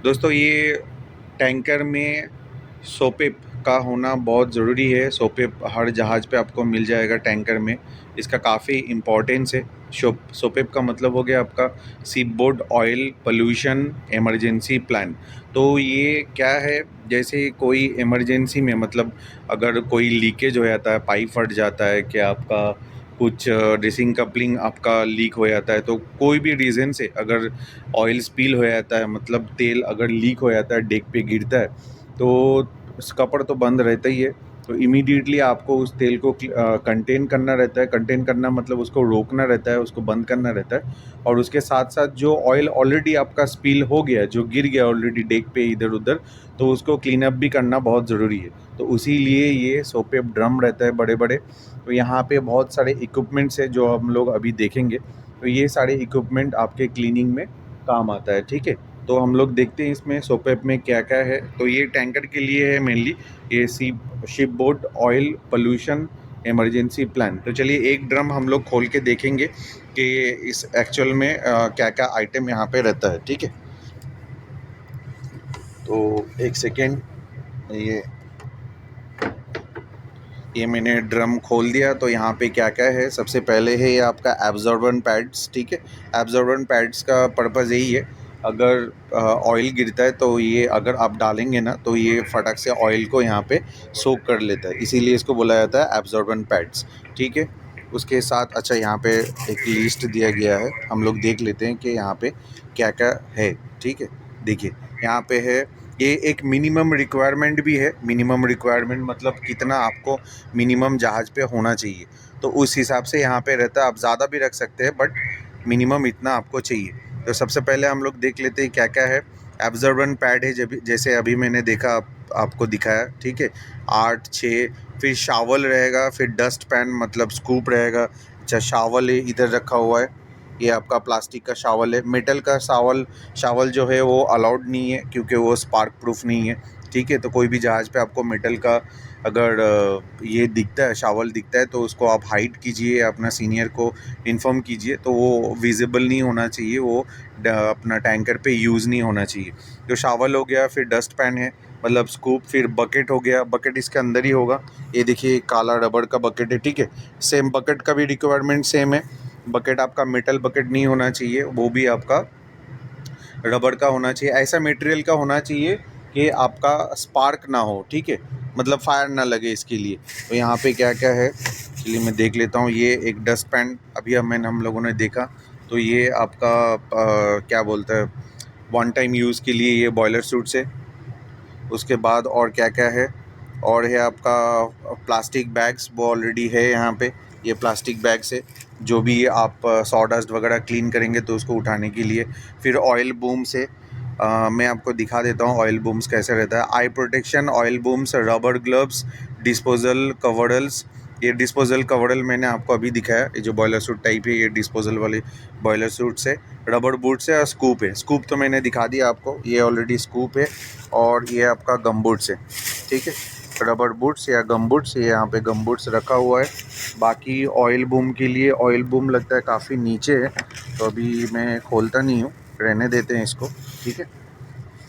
दोस्तों ये टैंकर में सोपेप का होना बहुत ज़रूरी है। सोपेप हर जहाज़ पे आपको मिल जाएगा टैंकर में। इसका काफ़ी इम्पोर्टेंस है। सोपेप का मतलब हो गया आपका seaboard oil pollution emergency plan. तो ये क्या है, जैसे कोई इमरजेंसी में मतलब अगर कोई लीकेज हो जाता है, पाइप फट जाता है, कि आपका कुछ ड्रेसिंग कपलिंग आपका लीक हो जाता है, तो कोई भी रीज़न से अगर ऑयल स्पिल हो जाता है, मतलब तेल अगर लीक हो जाता है, डेक पे गिरता है, तो स्कपर तो बंद रहता ही है। तो इमीडिएटली आपको उस तेल को कंटेन करना रहता है। कंटेन करना मतलब उसको रोकना रहता है, उसको बंद करना रहता है। और उसके साथ साथ जो ऑयल ऑलरेडी आपका स्पिल हो गया, जो गिर गया ऑलरेडी डेक पे इधर उधर, तो उसको क्लीन अप भी करना बहुत ज़रूरी है। तो उसी लिए ये सोपेप ड्रम रहता है बड़े बड़े। तो यहाँ पे बहुत सारे इक्विपमेंट्स है जो हम लोग अभी देखेंगे। तो ये सारे इक्विपमेंट आपके क्लीनिंग में काम आता है, ठीक है। तो हम लोग देखते हैं इसमें सोपेप में क्या क्या है। तो ये टैंकर के लिए है मेनली, ये ship board oil pollution emergency plan. तो चलिए एक ड्रम हम लोग खोल के देखेंगे कि इस एक्चुअल में क्या क्या आइटम यहाँ पे रहता है, ठीक है। तो एक सेकेंड, ये मैंने ड्रम खोल दिया। तो यहाँ पे क्या क्या है, सबसे पहले है ये आपका एब्जॉर्बेंट पैड्स, ठीक है। एब्जॉर्बेंट पैड्स का पर्पज़ यही है, अगर ऑयल गिरता है तो ये अगर आप डालेंगे ना, तो ये फटक से ऑयल को यहाँ पे सोक कर लेता है, इसीलिए इसको बोला जाता है एब्जॉर्बेंट पैड्स, ठीक है। उसके साथ अच्छा यहाँ पे एक लिस्ट दिया गया है, हम लोग देख लेते हैं कि यहाँ पे क्या क्या है, ठीक है। देखिए यहाँ पे है, ये एक मिनिमम रिक्वायरमेंट भी है। मिनिमम रिक्वायरमेंट मतलब कितना आपको मिनिमम जहाज़ पे होना चाहिए, तो उस हिसाब से यहाँ पे रहता है। आप ज़्यादा भी रख सकते हैं, बट मिनिमम इतना आपको चाहिए। तो सबसे पहले हम लोग देख लेते हैं क्या क्या है। एब्जॉर्बेंट पैड है, जब जैसे अभी मैंने देखा आपको दिखाया, ठीक है। 8 6, फिर शावल रहेगा, फिर डस्ट पैन मतलब स्कूप रहेगा। अच्छा शावल इधर रखा हुआ है, ये आपका प्लास्टिक का शावल है। मेटल का शावल जो है वो अलाउड नहीं है, क्योंकि वो स्पार्क प्रूफ नहीं है, ठीक है। तो कोई भी जहाज़ पे आपको मेटल का अगर ये दिखता है, शावल दिखता है, तो उसको आप हाइड कीजिए, अपना सीनियर को इन्फॉर्म कीजिए। तो वो विजिबल नहीं होना चाहिए, वो अपना टैंकर पे यूज़ नहीं होना चाहिए। तो शावल हो गया, फिर डस्ट पैन है मतलब स्कूप, फिर बकेट हो गया, बकेट इसके अंदर ही होगा। ये देखिए काला रबड़ का बकेट है, ठीक है। सेम बकेट का भी रिक्वायरमेंट सेम है। बकेट आपका मेटल बकेट नहीं होना चाहिए, वो भी आपका रबड़ का होना चाहिए। ऐसा मटेरियल का होना चाहिए कि आपका स्पार्क ना हो, ठीक है, मतलब फायर ना लगे इसके लिए। तो यहाँ पे क्या क्या है, चलिए मैं देख लेता हूँ। ये एक डस्ट पैन अभी हम लोगों ने देखा। तो ये आपका क्या बोलते हैं, वन टाइम यूज़ के लिए ये बॉयलर सूट्स है। उसके बाद और क्या क्या है, और है आपका प्लास्टिक बैग्स, वो ऑलरेडी है यहाँ पे। ये प्लास्टिक बैग्स है, जो भी आप सॉडस्ट वगैरह क्लीन करेंगे तो उसको उठाने के लिए। फिर ऑयल बूम्स है, मैं आपको दिखा देता हूँ ऑयल बूम्स कैसे रहता है। Eye protection oil booms, rubber gloves, disposal coveralls. ये डिस्पोजल कवर्डल मैंने आपको अभी दिखाया, ये जो बॉयलर सूट टाइप है, ये डिस्पोजल वाले बॉयलर सूट्स है। रबर बूट्स है और स्कूप है। स्कूप तो मैंने दिखा दिया आपको, ये ऑलरेडी स्कूप है। और ये आपका गम बूट्स है, ठीक है। रबर बूट्स या गम बूट्स, ये यहाँ पे गम बूट्स रखा हुआ है। बाकी ऑयल बूम के लिए, ऑयल बूम लगता है काफ़ी नीचे है, तो अभी मैं खोलता नहीं हूँ, रहने देते हैं इसको, ठीक है,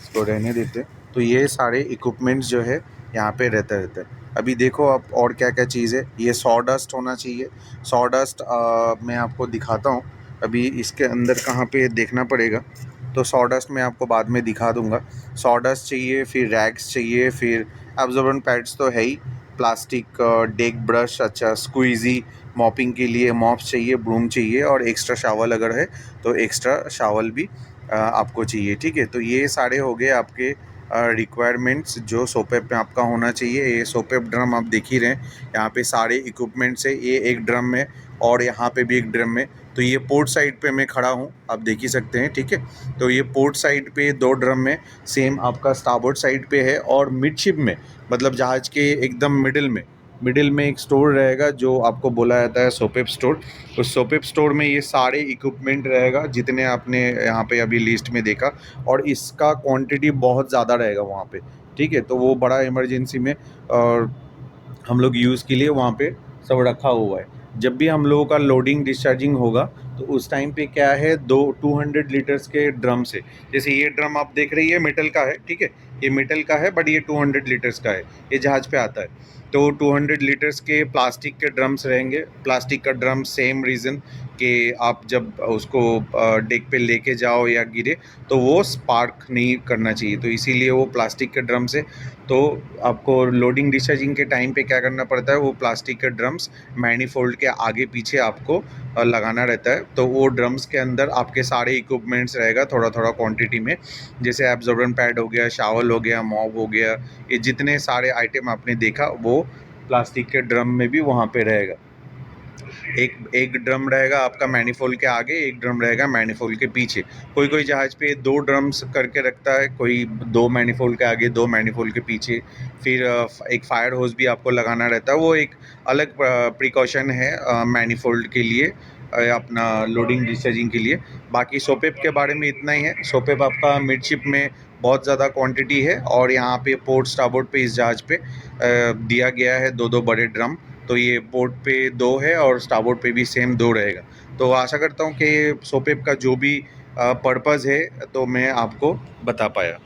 इसको रहने देते हैं। तो ये सारे इक्विपमेंट्स जो है यहाँ पे रहता है। अभी देखो आप और क्या क्या चीज़ है। ये सॉडस्ट होना चाहिए। सॉडस्ट मैं आपको दिखाता हूँ, अभी इसके अंदर कहाँ पे देखना पड़ेगा। तो सॉडस्ट मैं आपको बाद में दिखा दूँगा। सॉडस्ट चाहिए, फिर रैग्स चाहिए, फिर एब्जॉर्बेंट पैड्स तो है ही, प्लास्टिक डेक ब्रश, अच्छा स्क्वीज़ी मॉपिंग के लिए मॉप्स चाहिए, ब्रूम चाहिए, और एक्स्ट्रा शावल अगर है तो एक्स्ट्रा शावल भी आपको चाहिए, ठीक है। तो ये सारे हो गए आपके रिक्वायरमेंट्स जो सोपेप में आपका होना चाहिए। ये सोपेप ड्रम आप देख ही रहे हैं, यहाँ पे सारे इक्विपमेंट्स है। ये एक ड्रम में, और यहाँ पे भी एक ड्रम में। तो ये पोर्ट साइड पे मैं खड़ा हूँ, आप देख ही सकते हैं, ठीक है। तो ये पोर्ट साइड पे 2 ड्रम में, सेम आपका स्टारबोर्ड साइड पे है। और मिडशिप में मतलब जहाज़ के एकदम मिडिल में एक स्टोर रहेगा, जो आपको बोला जाता है सोपेप स्टोर। उस सोपेप स्टोर में ये सारे इक्विपमेंट रहेगा जितने आपने यहाँ पे अभी लिस्ट में देखा, और इसका क्वांटिटी बहुत ज़्यादा रहेगा वहाँ पे, ठीक है। तो वो बड़ा इमरजेंसी में और हम लोग यूज़ के लिए वहाँ पे सब रखा हुआ है। जब भी हम लोगों का लोडिंग डिस्चार्जिंग होगा, तो उस टाइम पे क्या है, 200 लीटर्स के ड्रम से, जैसे ये ड्रम आप देख रही है मेटल का है, ठीक है, ये मेटल का है बट ये 200 लीटर्स का है, ये जहाज़ पे आता है। तो 200 लीटर्स के प्लास्टिक के ड्रम्स रहेंगे। प्लास्टिक का ड्रम सेम रीज़न कि आप जब उसको डेक पे लेके जाओ या गिरे तो वो स्पार्क नहीं करना चाहिए, तो इसीलिए वो प्लास्टिक के ड्रम से। तो आपको लोडिंग डिस्चार्जिंग के टाइम पे क्या करना पड़ता है, वो प्लास्टिक के ड्रम्स मैनीफोल्ड के आगे पीछे आपको लगाना रहता है। तो वो ड्रम्स के अंदर आपके सारे इक्विपमेंट्स रहेगा थोड़ा थोड़ा क्वांटिटी में, जैसे एब्जॉर्बेंट पैड हो गया, शावल हो गया, मॉप हो गया, ये जितने सारे आइटम आपने देखा वो प्लास्टिक के ड्रम में भी वहाँ पे रहेगा। एक एक ड्रम रहेगा आपका मैनीफोल्ड के आगे, एक ड्रम रहेगा मैनीफोल्ड के पीछे। कोई कोई जहाज़ पे 2 ड्रम्स करके रखता है, कोई 2 मैनीफोल्ड के आगे 2 मैनीफोल्ड के पीछे। फिर एक फायर होस भी आपको लगाना रहता है, वो एक अलग प्रिकॉशन है मैनीफोल्ड के लिए, अपना लोडिंग डिस्चार्जिंग के लिए। बाकी सोपेप के बारे में इतना ही है। सोपेप आपका मिडशिप में बहुत ज़्यादा क्वांटिटी है और यहाँ पे पोर्ट स्टारबोर्ड पे इस जहाज़ पे दिया गया है 2-2 बड़े ड्रम। तो ये पोर्ट पे 2 है और स्टारबोर्ड पे भी सेम 2 रहेगा। तो आशा करता हूँ कि सोपेप का जो भी पर्पज़ है तो मैं आपको बता पाया।